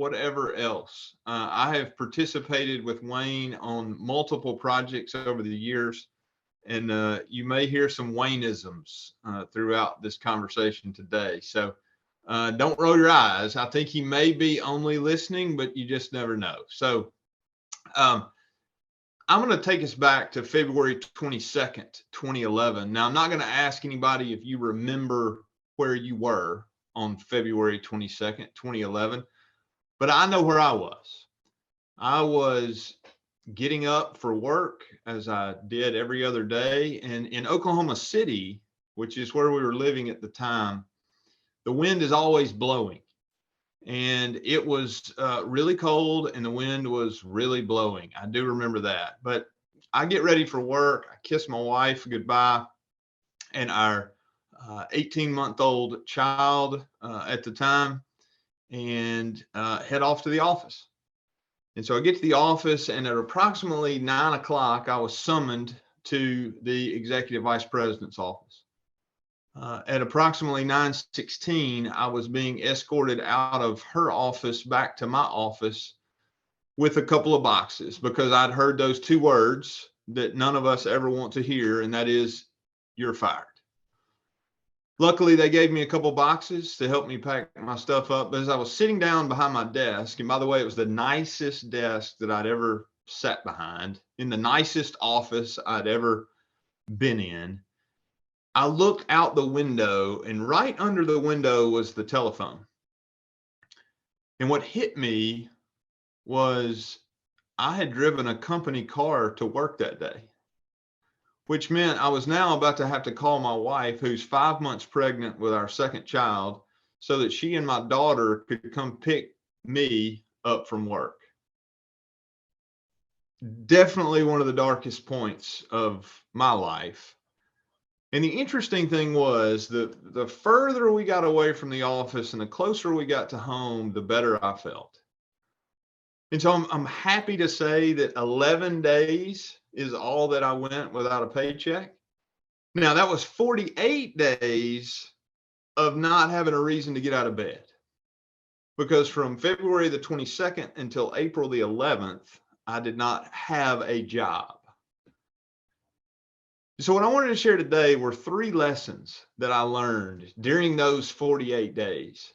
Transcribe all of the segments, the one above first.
whatever else. I have participated with Wayne on multiple projects over the years, and you may hear some Wayneisms throughout this conversation today. So don't roll your eyes. I think he may be only listening, but you just never know. So I'm going to take us back to February 22nd, 2011. Now, I'm not going to ask anybody if you remember where you were on February 22nd, 2011, but I know where I was. I was getting up for work as I did every other day. And in Oklahoma City, which is where we were living at the time, the wind is always blowing. And it was really cold and the wind was really blowing. I do remember that. But I get ready for work. I kiss my wife goodbye and our 18-month-old child at the time, and head off to the office. And so I get to the office, and at approximately 9 o'clock, I was summoned to the executive vice president's office. At approximately 9:16, I was being escorted out of her office back to my office with a couple of boxes, because I'd heard those two words that none of us ever want to hear, and that is, "You're fired." Luckily, they gave me a couple boxes to help me pack my stuff up. But as I was sitting down behind my desk, and by the way, it was the nicest desk that I'd ever sat behind, in the nicest office I'd ever been in, I looked out the window, and right under the window was the telephone. And what hit me was I had driven a company car to work that day, which meant I was now about to have to call my wife, who's 5 months pregnant with our second child, so that she and my daughter could come pick me up from work. Definitely one of the darkest points of my life. And the interesting thing was the further we got away from the office and the closer we got to home, the better I felt. And so I'm happy to say that 11 days is all that I went without a paycheck. Now, that was 48 days of not having a reason to get out of bed, because from February the 22nd until April the 11th, I did not have a job. So what I wanted to share today were 3 lessons that I learned during those 48 days.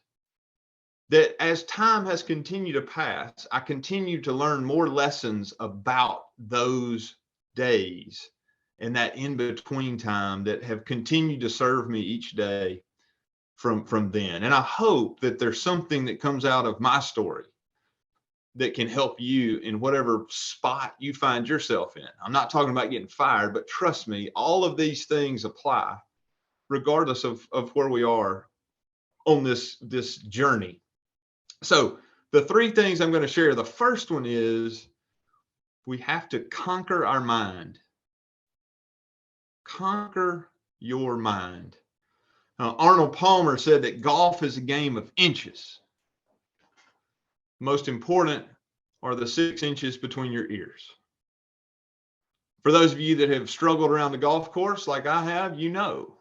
That as time has continued to pass, I continue to learn more lessons about those days and that in-between time that have continued to serve me each day from then. And I hope that there's something that comes out of my story that can help you in whatever spot you find yourself in. I'm not talking about getting fired, but trust me, all of these things apply regardless of where we are on this journey. So the 3 things I'm going to share, the first one is we have to conquer our mind. Conquer your mind. Arnold Palmer said that golf is a game of inches. Most important are the 6 inches between your ears. For those of you that have struggled around the golf course like I have, you know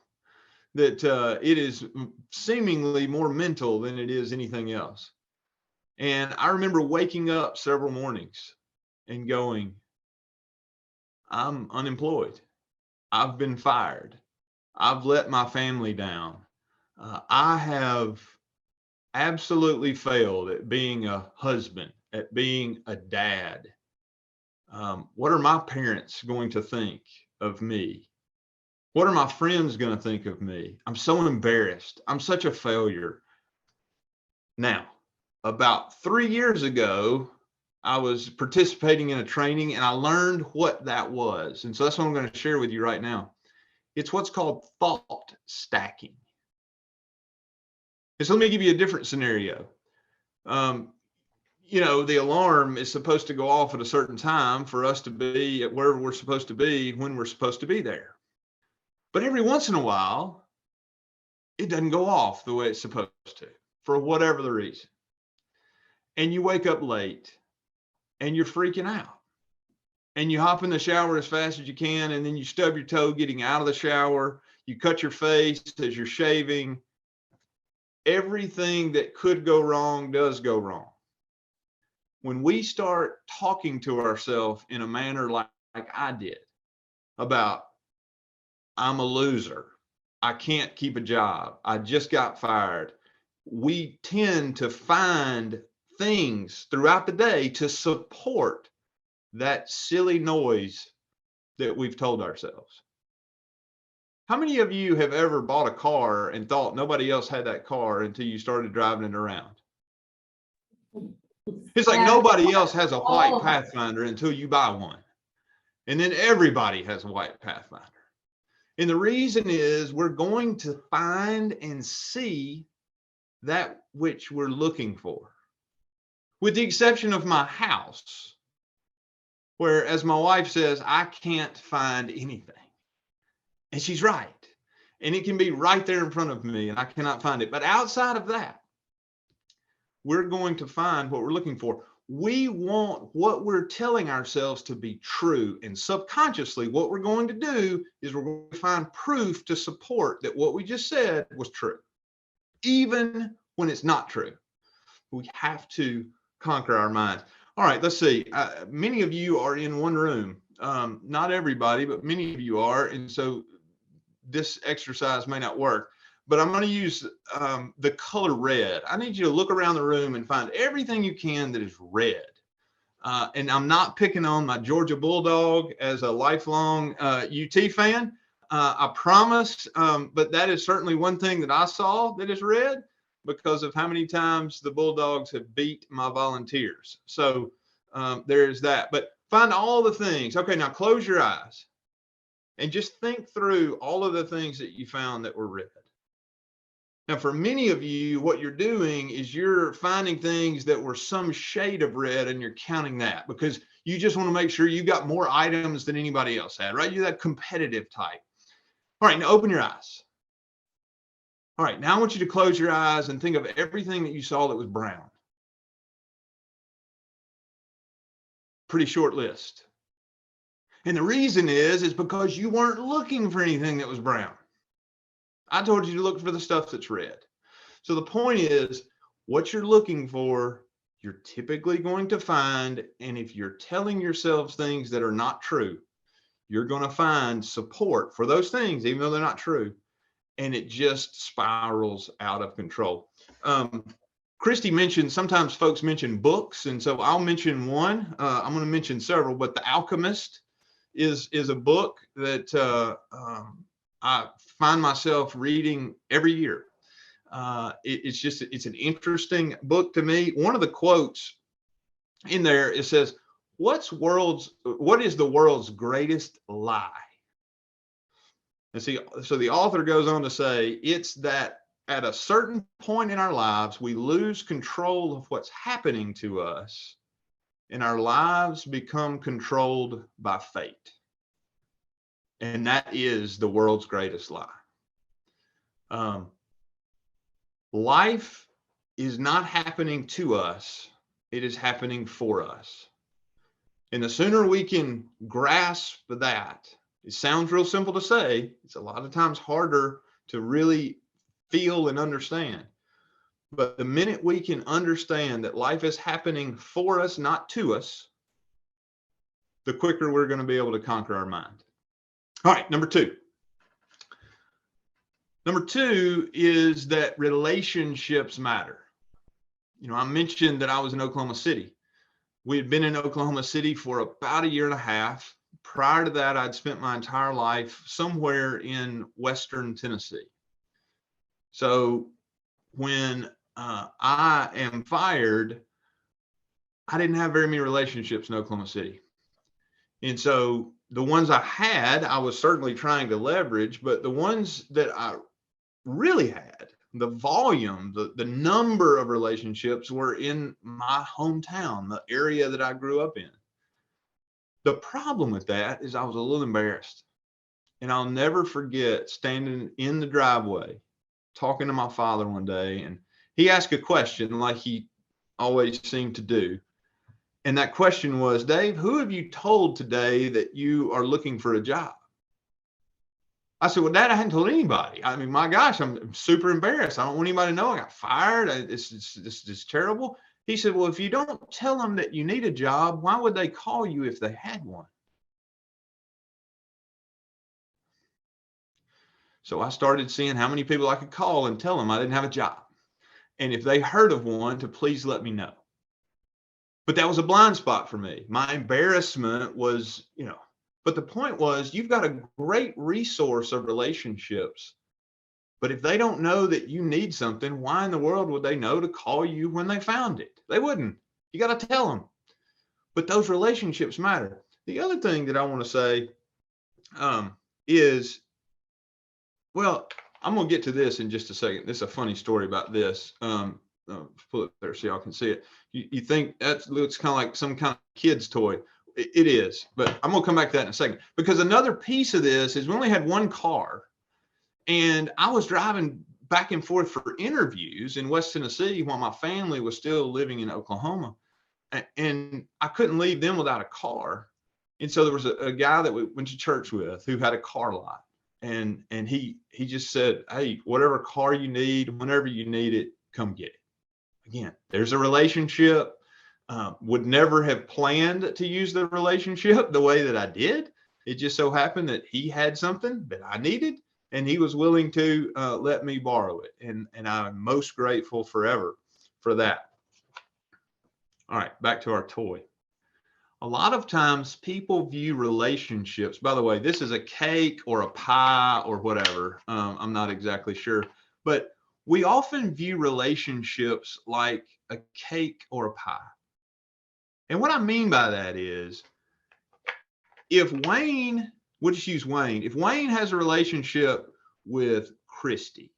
that it is seemingly more mental than it is anything else. And I remember waking up several mornings and going, I'm unemployed. I've been fired. I've let my family down. I have absolutely failed at being a husband, at being a dad. What are my parents going to think of me? What are my friends going to think of me? I'm so embarrassed. I'm such a failure. Now, about 3 years ago, I was participating in a training and I learned what that was. And so that's what I'm going to share with you right now. It's what's called thought stacking. So let me give you a different scenario. The alarm is supposed to go off at a certain time for us to be at where we're supposed to be when we're supposed to be there. But every once in a while, it doesn't go off the way it's supposed to, for whatever the reason. And you wake up late and you're freaking out. And you hop in the shower as fast as you can, and then you stub your toe getting out of the shower. You cut your face as you're shaving. Everything that could go wrong does go wrong. when we start talking to ourselves in a manner like I did about, I'm a loser, I can't keep a job, I just got fired, we tend to find things throughout the day to support that silly noise that we've told ourselves. How many of you have ever bought a car and thought nobody else had that car until you started driving it around? It's like nobody else has a white Pathfinder until you buy one. And then everybody has a white Pathfinder. And the reason is we're going to find and see that which we're looking for. With the exception of my house, where, as my wife says, I can't find anything. And she's right. And it can be right there in front of me and I cannot find it. But outside of that, we're going to find what we're looking for. We want what we're telling ourselves to be true. And subconsciously, what we're going to do is we're going to find proof to support that what we just said was true, even when it's not true. We have to conquer our minds. All right, let's see. Many of you are in one room. Not everybody, but many of you are. And so this exercise may not work. But I'm going to use the color red. I need you to look around the room and find everything you can that is red. And I'm not picking on my Georgia Bulldog as a lifelong UT fan. I promise. But that is certainly one thing that I saw that is red because of how many times the Bulldogs have beat my Volunteers. So there is that. But find all the things. Okay, now close your eyes and just think through all of the things that you found that were red. Now, for many of you, what you're doing is you're finding things that were some shade of red and you're counting that because you just want to make sure you got more items than anybody else had, right? You're that competitive type. All right, now open your eyes. All right, now I want you to close your eyes and think of everything that you saw that was brown. Pretty short list. And the reason is because you weren't looking for anything that was brown. I told you to look for the stuff that's red. So the point is, what you're looking for, you're typically going to find. And if you're telling yourselves things that are not true, you're going to find support for those things, even though they're not true. And it just spirals out of control. Christy mentioned, sometimes folks mention books. And so I'll mention one. I'm going to mention several, but The Alchemist is a book that I find myself reading every year. It's an interesting book to me. One of the quotes in there, it says, what is the world's greatest lie? And see, so the author goes on to say, it's that at a certain point in our lives, we lose control of what's happening to us and our lives become controlled by fate. And that is the world's greatest lie. Life is not happening to us. It is happening for us. And the sooner we can grasp that, it sounds real simple to say. It's a lot of times harder to really feel and understand. But the minute we can understand that life is happening for us, not to us, the quicker we're going to be able to conquer our mind. All right, number two. Number two is that relationships matter. You know, I mentioned that I was in Oklahoma City. We had been in Oklahoma City for about a year and a half. Prior to that, I'd spent my entire life somewhere in Western Tennessee. So when I am fired, I didn't have very many relationships in Oklahoma City. And so the ones I had, I was certainly trying to leverage, but the ones that I really had, the volume, the number of relationships were in my hometown, the area that I grew up in. The problem with that is I was a little embarrassed. And I'll never forget standing in the driveway, talking to my father one day, and he asked a question like he always seemed to do. And that question was, Dave, who have you told today that you are looking for a job? I said, well, Dad, I hadn't told anybody. I mean, my gosh, I'm super embarrassed. I don't want anybody to know I got fired. This is terrible. He said, well, if you don't tell them that you need a job, why would they call you if they had one? So I started seeing how many people I could call and tell them I didn't have a job. And if they heard of one, to please let me know. But that was a blind spot for me. My embarrassment was, but the point was, you've got a great resource of relationships. But if they don't know that you need something, why in the world would they know to call you when they found it? They wouldn't. You got to tell them. But those relationships matter. The other thing that I want to say is, well, I'm going to get to this in just a second. This is a funny story about this. Pull it there so y'all can see it. You think that looks kind of like some kind of kid's toy. It is, but I'm going to come back to that in a second. Because another piece of this is we only had one car. And I was driving back and forth for interviews in West Tennessee while my family was still living in Oklahoma. And I couldn't leave them without a car. And so there was a guy that we went to church with who had a car lot. And he just said, hey, whatever car you need, whenever you need it, come get it. Again, there's a relationship. Would never have planned to use the relationship the way that I did. It just so happened that he had something that I needed, and he was willing to let me borrow it. And I'm most grateful forever for that. All right, back to our toy. A lot of times people view relationships, by the way, this is a cake or a pie or whatever. I'm not exactly sure, but we often view relationships like a cake or a pie. And what I mean by that is, if Wayne, we'll just use Wayne, if Wayne has a relationship with Christy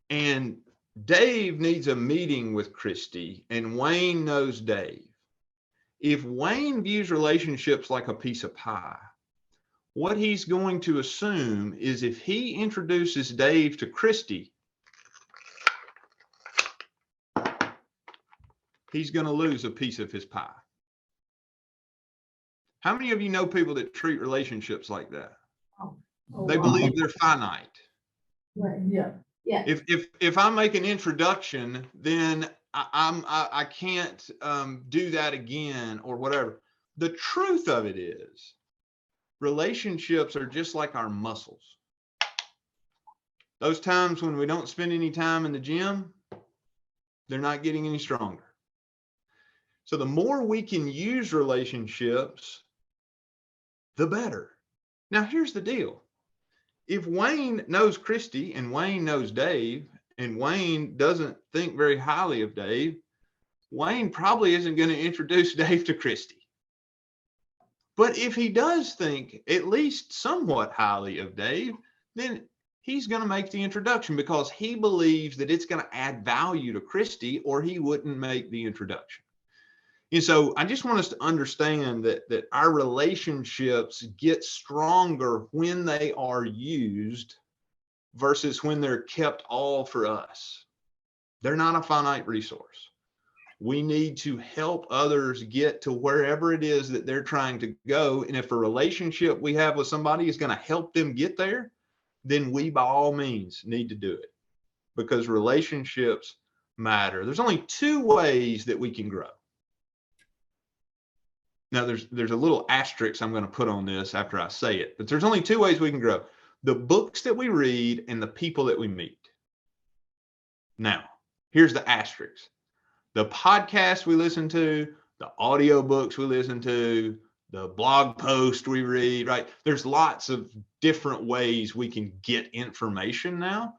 and Dave needs a meeting with Christy and Wayne knows Dave, if Wayne views relationships like a piece of pie, what he's going to assume is if he introduces Dave to Christy, he's going to lose a piece of his pie. How many of you know people that treat relationships like that? They believe they're finite. Right. Yeah. Yeah. If I make an introduction, then I can't do that again or whatever. The truth of it is, relationships are just like our muscles. Those times when we don't spend any time in the gym, they're not getting any stronger. So the more we can use relationships, the better. Now, here's the deal. If Wayne knows Christy and Wayne knows Dave, and Wayne doesn't think very highly of Dave, Wayne probably isn't going to introduce Dave to Christy. But if he does think at least somewhat highly of Dave, then he's going to make the introduction because he believes that it's going to add value to Christy, or he wouldn't make the introduction. And so I just want us to understand that our relationships get stronger when they are used versus when they're kept all for us. They're not a finite resource. We need to help others get to wherever it is that they're trying to go. And if a relationship we have with somebody is going to help them get there, then we by all means need to do it, because relationships matter. There's only two ways that we can grow. Now, there's a little asterisk I'm going to put on this after I say it, but there's only two ways we can grow: the books that we read and the people that we meet. Now, here's the asterisk: the podcasts we listen to, the audio books we listen to, the blog post we read, right? There's lots of different ways we can get information now.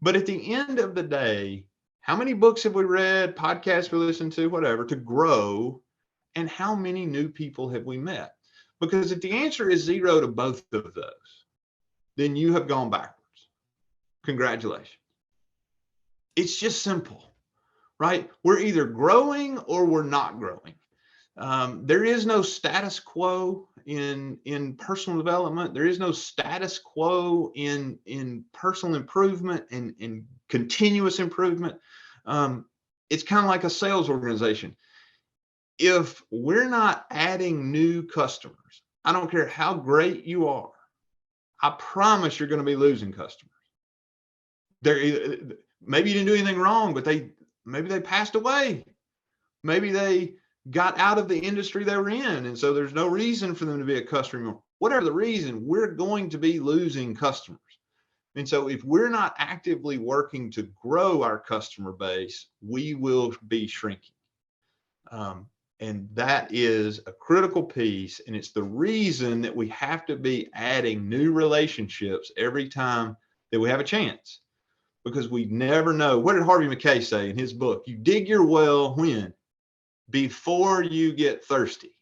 But at the end of the day, how many books have we read, podcasts we listen to, whatever, to grow? And how many new people have we met? Because if the answer is 0 to both of those, then you have gone backwards. Congratulations. It's just simple, right? We're either growing or we're not growing. There is no status quo in personal development. There is no status quo in personal improvement and continuous improvement. It's kind of like a sales organization. If we're not adding new customers, I don't care how great you are, I promise you're going to be losing customers. Maybe you didn't do anything wrong, but maybe they passed away. Maybe they got out of the industry they were in, and so there's no reason for them to be a customer anymore. Whatever the reason, we're going to be losing customers. And so if we're not actively working to grow our customer base, we will be shrinking. And that is a critical piece. And it's the reason that we have to be adding new relationships every time that we have a chance, because we never know. What did Harvey Mackay say in his book? You dig your well when? Before you get thirsty.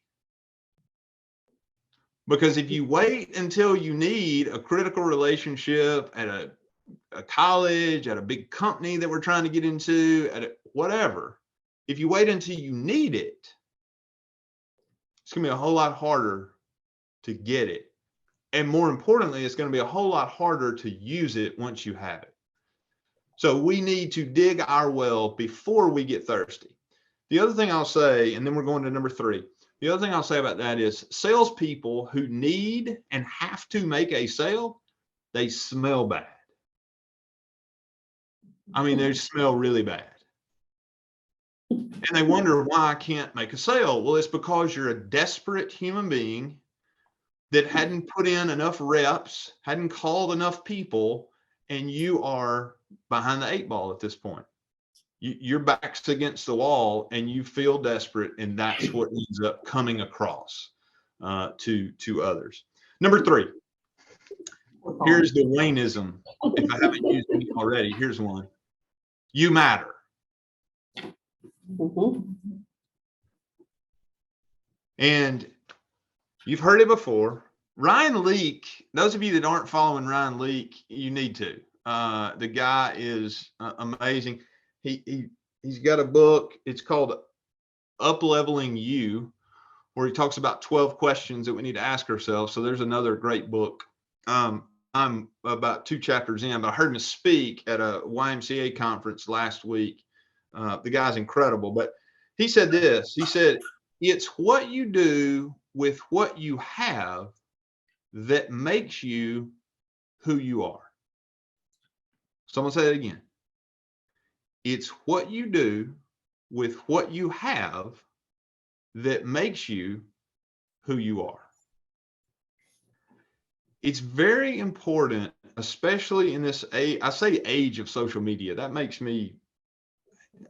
Because if you wait until you need a critical relationship at a college, at a big company that we're trying to get into, whatever, if you wait until you need it, it's going to be a whole lot harder to get it. And more importantly, it's going to be a whole lot harder to use it once you have it. So we need to dig our well before we get thirsty. The other thing I'll say, and then we're going to number 3. The other thing I'll say about that is salespeople who need and have to make a sale, they smell bad. I mean, they smell really bad. And they wonder why I can't make a sale. Well, it's because you're a desperate human being that hadn't put in enough reps, hadn't called enough people, and you are behind the 8 ball at this point. Your back's against the wall and you feel desperate, and that's what ends up coming across to others. Number 3, here's the Wayneism. If I haven't used it already, here's one. You matter. And you've heard it before. Ryan Leak, those of you that aren't following Ryan Leak, you need to. The guy is amazing. He's got a book. It's called Upleveling You, where he talks about 12 questions that we need to ask ourselves. So there's another great book. I'm about 2 chapters in, but I heard him speak at a YMCA conference last week. The guy's incredible, but he said this. He said, it's what you do with what you have that makes you who you are. Someone say that again. It's what you do with what you have that makes you who you are. It's very important, especially in this age. I say age of social media. That makes me,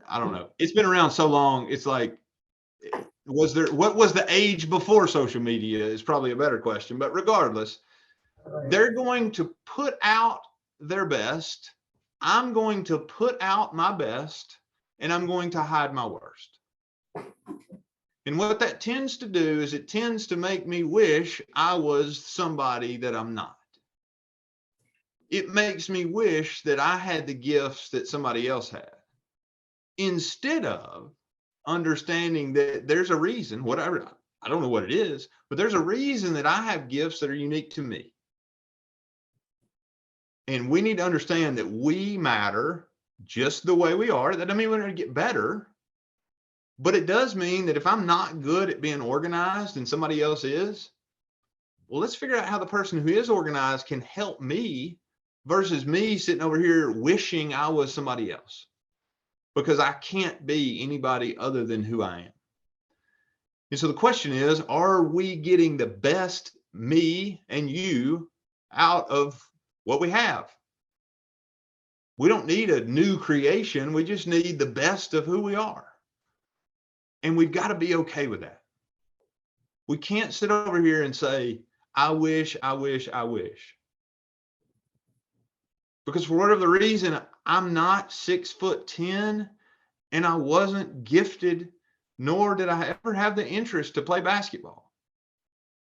I don't know. It's been around so long. It's like, what was the age before social media is probably a better question. But regardless, they're going to put out their best. I'm going to put out my best, and I'm going to hide my worst. And what that tends to do is it tends to make me wish I was somebody that I'm not. It makes me wish that I had the gifts that somebody else had, instead of understanding that there's a reason, whatever, I don't know what it is, but there's a reason that I have gifts that are unique to me. And we need to understand that we matter just the way we are. That doesn't mean we're going to get better, but it does mean that if I'm not good at being organized and somebody else is, well, let's figure out how the person who is organized can help me versus me sitting over here wishing I was somebody else, because I can't be anybody other than who I am. And so the question is, are we getting the best me and you out of what we have? We don't need a new creation. We just need the best of who we are. And we've got to be okay with that. We can't sit over here and say, I wish, I wish, I wish. Because for whatever reason, I'm not 6'10", and I wasn't gifted, nor did I ever have the interest to play basketball.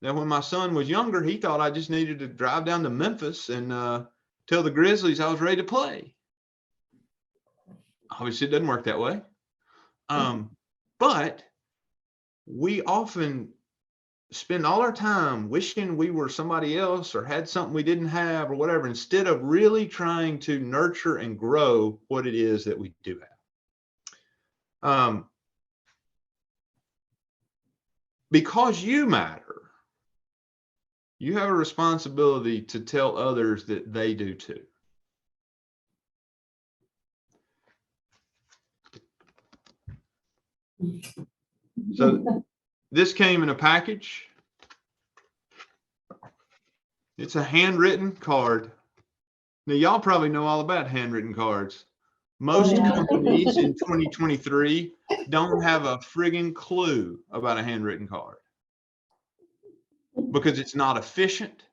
Now, when my son was younger, he thought I just needed to drive down to Memphis and tell the Grizzlies I was ready to play. Obviously, it doesn't work that way. But we often spend all our time wishing we were somebody else or had something we didn't have or whatever, instead of really trying to nurture and grow what it is that we do have. Because you matter, you have a responsibility to tell others that they do too. So this came in a package. It's a handwritten card. Now, y'all probably know all about handwritten cards. Most companies in 2023 don't have a friggin' clue about a handwritten card because it's not efficient,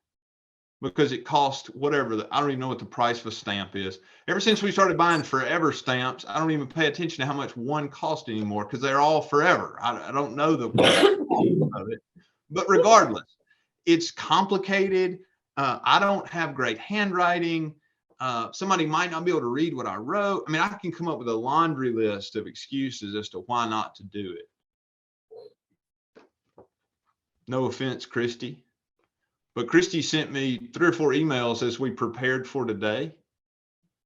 because it costs whatever. I don't even know what the price of a stamp is. Ever since we started buying forever stamps, I don't even pay attention to how much one costs anymore because they're all forever. I don't know the cost of it. But regardless, it's complicated. I don't have great handwriting. Somebody might not be able to read what I wrote. I mean, I can come up with a laundry list of excuses as to why not to do it. No offense, Christy. But Christy sent me 3 or 4 emails as we prepared for today.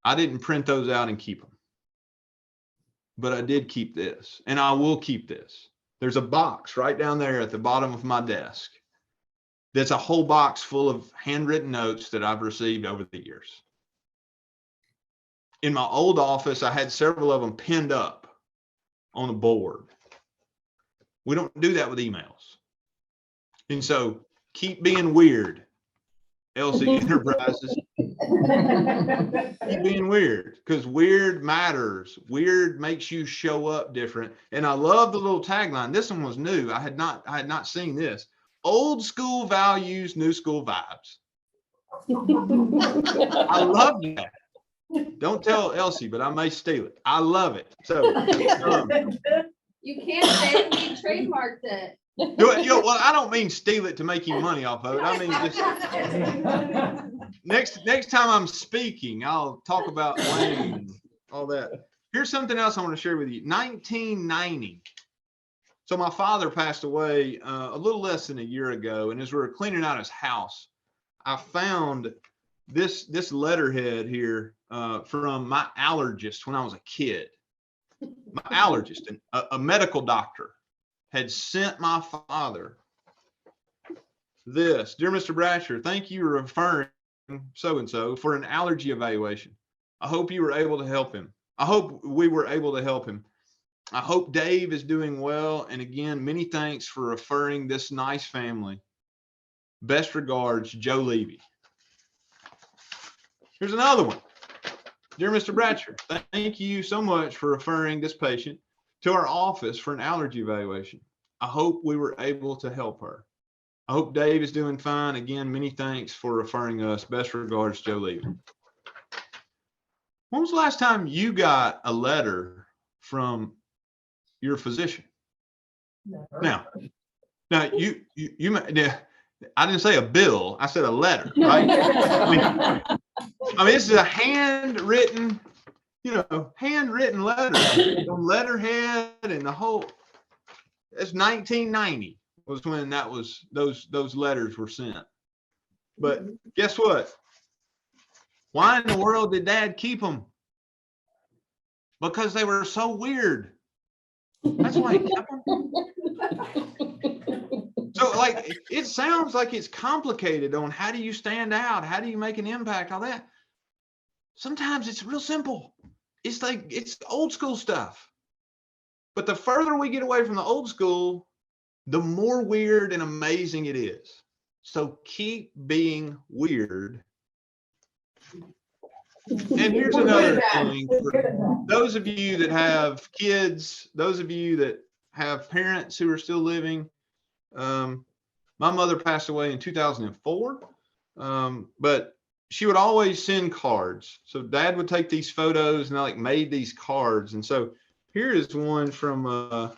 I didn't print those out and keep them. But I did keep this, and I will keep this. There's a box right down there at the bottom of my desk. That's a whole box full of handwritten notes that I've received over the years. In my old office, I had several of them pinned up on a board. We don't do that with emails. And so keep being weird, LC Enterprises. Keep being weird, because weird matters. Weird makes you show up different. And I love the little tagline. This one was new. I had not seen this. Old school values, new school vibes. I love that. Don't tell Elsie, but I may steal it. I love it. So you can't say it. We trademarked it. Well, I don't mean steal it to make you money off of it. I mean just next time I'm speaking, I'll talk about Wayne and all that. Here's something else I want to share with you. 1990. So my father passed away a little less than a year ago, and as we were cleaning out his house, I found this letterhead here from my allergist when I was a kid. My allergist, and a medical doctor, had sent my father this. Dear Mr. Bratcher, thank you for referring so-and-so for an allergy evaluation. I hope you were able to help him. I hope we were able to help him. I hope Dave is doing well. And again, many thanks for referring this nice family. Best regards, Joe Levy. Here's another one. Dear Mr. Bratcher, thank you so much for referring this patient to our office for an allergy evaluation. I hope we were able to help her. I hope Dave is doing fine. Again, many thanks for referring us. Best regards, Joe Levy. When was the last time you got a letter from your physician? Now, you I didn't say a bill. I said a letter, right? I mean, this is a handwritten letter on letterhead and the whole. It's 1990 was when those letters were sent. But guess what? Why in the world did Dad keep them? Because they were so weird. That's why he kept them. So, like, it sounds like it's complicated on how do you stand out? How do you make an impact? All that. Sometimes it's real simple. It's like, it's old school stuff. But the further we get away from the old school, the more weird and amazing it is. So keep being weird. And here's another thing for those of you that have kids, those of you that have parents who are still living. My mother passed away in 2004, but she would always send cards. So Dad would take these photos and I made these cards. And so here is one from, I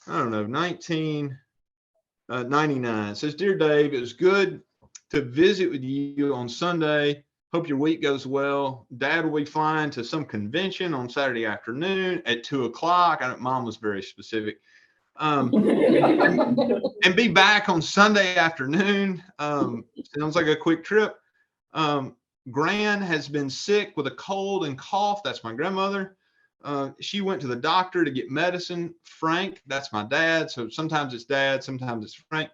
don't know, 1999. It says, Dear Dave, it was good to visit with you on Sunday. Hope your week goes well. Dad will be flying to some convention on Saturday afternoon at 2:00. Mom was very specific. And be back on Sunday afternoon. Sounds like a quick trip. Gran has been sick with a cold and cough. That's my grandmother. She went to the doctor to get medicine. Frank, that's my dad. So sometimes it's Dad, sometimes it's Frank.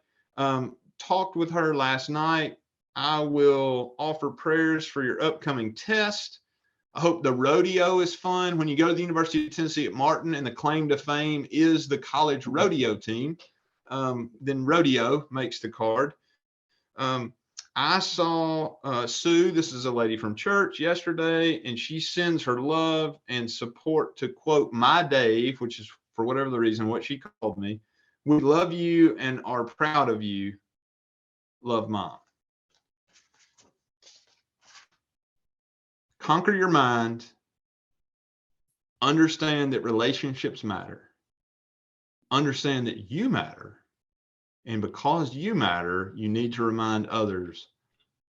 Talked with her last night. I will offer prayers for your upcoming test. I hope the rodeo is fun. When you go to the University of Tennessee at Martin and the claim to fame is the college rodeo team, then rodeo makes the card. I saw Sue, this is a lady from church, yesterday, and she sends her love and support to quote my Dave, which is for whatever the reason what she called me. We love you and are proud of you. Love, Mom. Conquer your mind. Understand that relationships matter. Understand that you matter. And because you matter, you need to remind others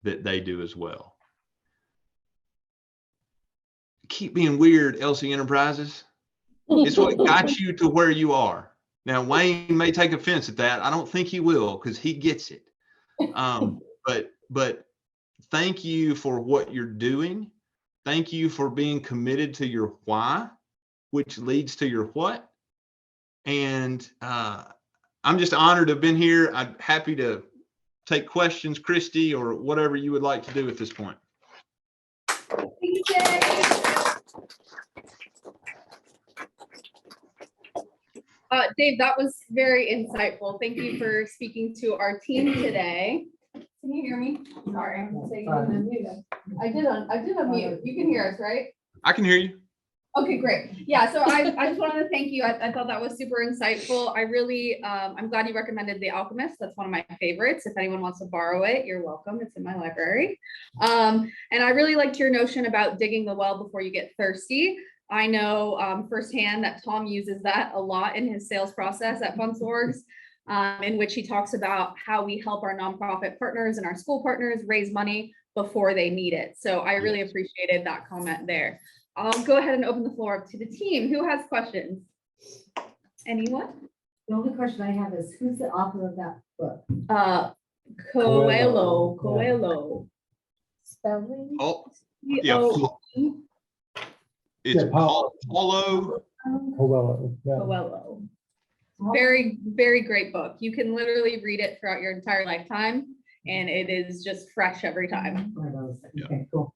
that they do as well. Keep being weird, LC Enterprises. It's what got you to where you are. Now, Wayne may take offense at that. I don't think he will, because he gets it. But thank you for what you're doing. Thank you for being committed to your why, which leads to your what. And I'm just honored to have been here. I'm happy to take questions, Christy, or whatever you would like to do at this point. Thank you, Dave. Dave, that was very insightful. Thank you for speaking to our team today. Can you hear me? Sorry, I'm saying I did unmute. You can hear us, right? I can hear you. Okay, great. Yeah, so I just wanted to thank you. I thought that was super insightful. I really, I'm glad you recommended The Alchemist. That's one of my favorites. If anyone wants to borrow it, you're welcome. It's in my library. And I really liked your notion about digging the well before you get thirsty. I know firsthand that Tom uses that a lot in his sales process at FundSorgs, in which he talks about how we help our nonprofit partners and our school partners raise money before they need it. So I really appreciated that comment there. I'll go ahead and open the floor up to the team. Who has questions? Anyone? The only question I have is, who's the author of that book? Coelho. Spelling? Oh, yeah. It's Paulo. Coelho. Yeah. Coelho. Very, very great book. You can literally read it throughout your entire lifetime, and it is just fresh every time. Okay, cool.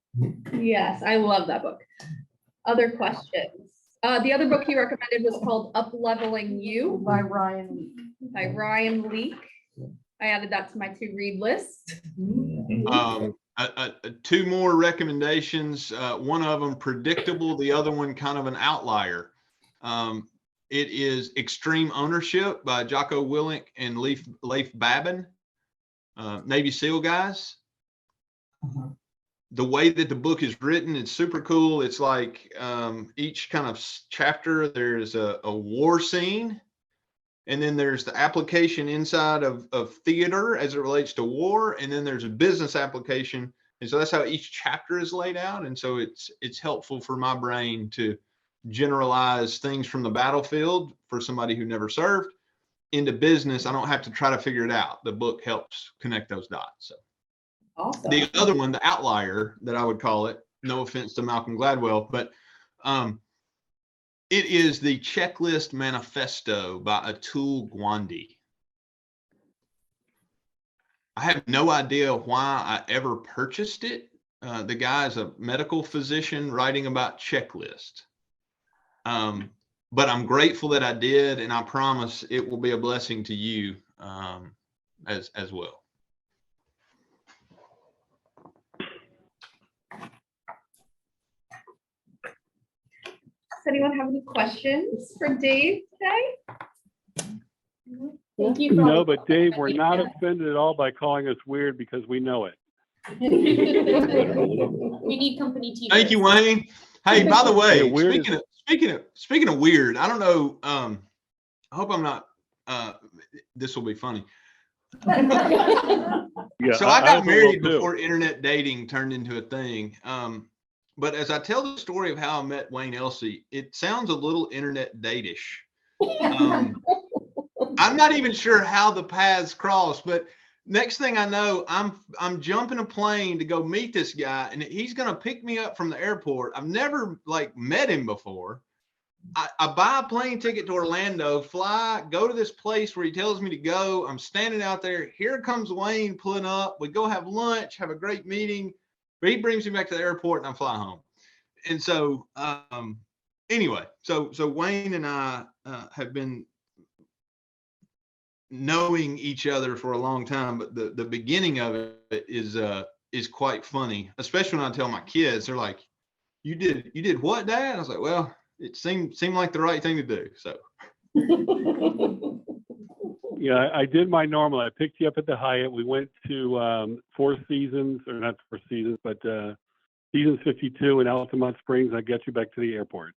Yes, I love that book. Other questions? The other book he recommended was called Upleveling You By Ryan Leek. by Ryan Leek. I added that to my to-read list. Two more recommendations. One of them predictable, the other one kind of an outlier. It is Extreme Ownership by Jocko Willink and Leif Babin, Navy SEAL guys. The way that the book is written, it's super cool. It's like each kind of chapter, there's a war scene, and then there's the application inside of theater as it relates to war, and then there's a business application. And so that's how each chapter is laid out. And so it's helpful for my brain to generalize things from the battlefield for somebody who never served into business. I don't have to try to figure it out. The book helps connect those dots. So. Awesome. The other one, the outlier that I would call it, no offense to Malcom Gladwell, but it is the Checklist Manifesto by Atual Gawande. I have no idea why I ever purchased it. The guy is a medical physician writing about checklist. But I'm grateful that I did, and I promise it will be a blessing to you as well. Does anyone have any questions for Dave today? Thank you. No, but Dave, we're not offended at all by calling us weird because we know it. We need company t-shirts. Thank you, Wayne. Hey, by the way, Yeah, speaking of weird, I don't know. I hope I'm not. This will be funny. Yeah, So I got married too. before internet dating turned into a thing. But as I tell the story of how I met Wayne Elsey, it sounds a little internet date-ish. I'm not even sure how the paths crossed, but next thing I know, I'm jumping a plane to go meet this guy, and he's gonna pick me up from the airport. I've never met him before. I buy a plane ticket to Orlando, fly, go to this place where he tells me to go. I'm standing out there. Here comes Wayne pulling up. We go have lunch, have a great meeting. He brings me back to the airport, and I fly home. and so anyway, so Wayne and I have been knowing each other for a long time, but the beginning of it is quite funny, especially when I tell my kids. They're like, you did what, Dad? I was like, well, it seemed like the right thing to do. So Yeah, I did my normal. I picked you up at the Hyatt. We went to Four Seasons, or not Four Seasons, but Seasons 52 in Altamont Springs. I got you back to the airport.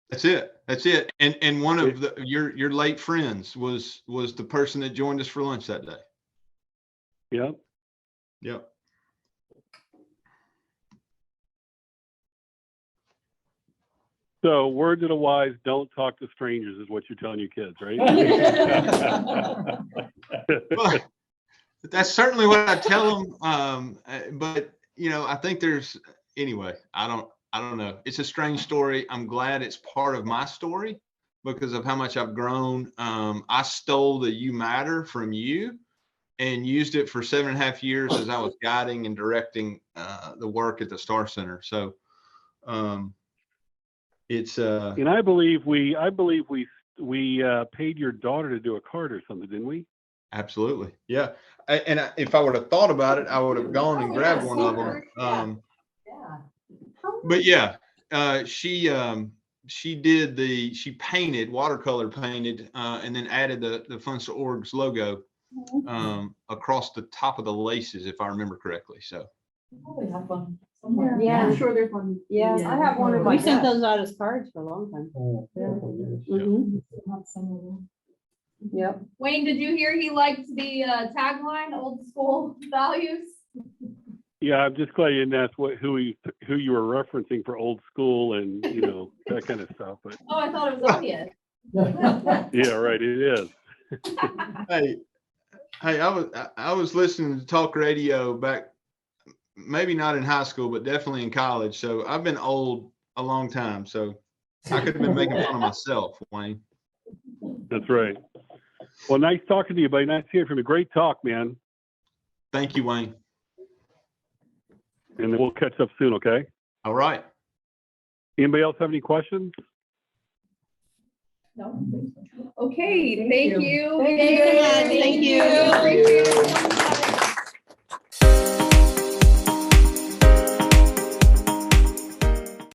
That's it. And one of your late friends was the person that joined us for lunch that day. Yep. Yep. So words of the wise, don't talk to strangers is what you're telling your kids, right? Well, that's certainly what I tell them. But I think anyway, I don't know. It's a strange story. I'm glad it's part of my story because of how much I've grown. I stole the You Matter from you and used it for 7.5 years as I was guiding and directing the work at the Star Center. So it's and I believe we paid your daughter to do a card or something, didn't we? Absolutely, yeah. If I would have thought about it, I would have gone and grabbed one of them. But yeah, she painted, watercolor painted, and then added the Funds to Org's logo across the top of the laces, if I remember correctly. So Probably have one somewhere. Yeah. I'm sure there's one. Yeah, I have one of my We sent desk. those out as cards for a long time. Mhm. Have some of them. Yep. Wayne, did you hear he liked the tagline, old school values? Yeah, I'm just glad you didn't ask who you were referencing for old school and that kind of stuff. But Oh, I thought it was obvious. yeah, right, it is. hey, I was listening to talk radio back, maybe not in high school, but definitely in college. So I've been old a long time. So I could have been making fun of myself, Wayne. That's right. Well, nice talking to you, buddy. Nice hearing from you. Great talk, man. Thank you, Wayne. And then we'll catch up soon, okay? All right. Anybody else have any questions? No. Okay, thank you. Thank you. Thank you. Appreciate it.